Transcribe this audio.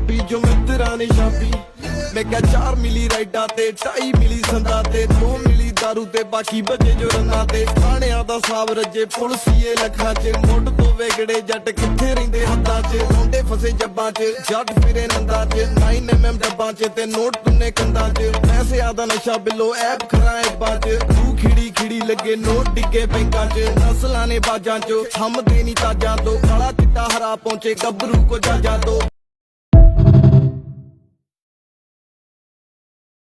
ਪੰਜਾਬੀ ਜੋ ਮਿੱਤਰਾਂ ਨੇ ਛਾਪੀ ਮੈਂ ਕਿਹਾ 4 ਮਿਲੀ ਰਾਈਡਾਂ ਤੇ 2.5 ਮਿਲੀ ਸੰਦਾਂ ਤੇ 2 ਮਿਲੀ ਦਾਰੂ ਤੇ ਬਾਕੀ ਬਚੇ ਜੋ ਰੰਨਾਂ ਤੇ ਥਾਣਿਆਂ ਦਾ ਸਾਬ ਰੱਜੇ ਪੁਲਸੀਏ ਲੱਖਾਂ 'ਚ ਮੁੱਢ ਤੋਂ ਵੇਗੜੇ ਜੱਟ ਕਿੱਥੇ ਰਹਿੰਦੇ ਹੱਦਾਂ 'ਚ ਮੁੰਡੇ ਫਸੇ ਜੱਬਾਂ 'ਚ ਜੱਟ ਫਿਰੇ ਨੰਦਾਂ 'ਚ 9mm ਡੱਬਾਂ 'ਚ ਤੇ ਨੋਟ ਤੁੰਨੇ ਕੰਦਾਂ 'ਚ ਪੈਸਿਆਂ ਦਾ ਨਸ਼ਾ ਬਿੱਲੋ ਐਬ ਖਰਾ ਐਬਾਂ 'ਚ ਤੂੰ ਖਿੜੀ ਖਿੜੀ ਲੱਗੇ ਨੋਟ ਡਿੱਗੇ ਬੈਂਕਾਂ 'ਚ ਨਸਲਾਂ ਨੇ ਬਾਜਾਂ 'ਚ ਥੰਮਦੇ ਨਹੀਂ ਤਾਜਾਂ ਤੋਂ ਕਾਲਾ ਚਿੱਟਾ ਹਰਾ ਪਹੁੰਚੇ ਗੱਭਰੂ ਕੋ ਜਾਜਾਂ ਤੋਂ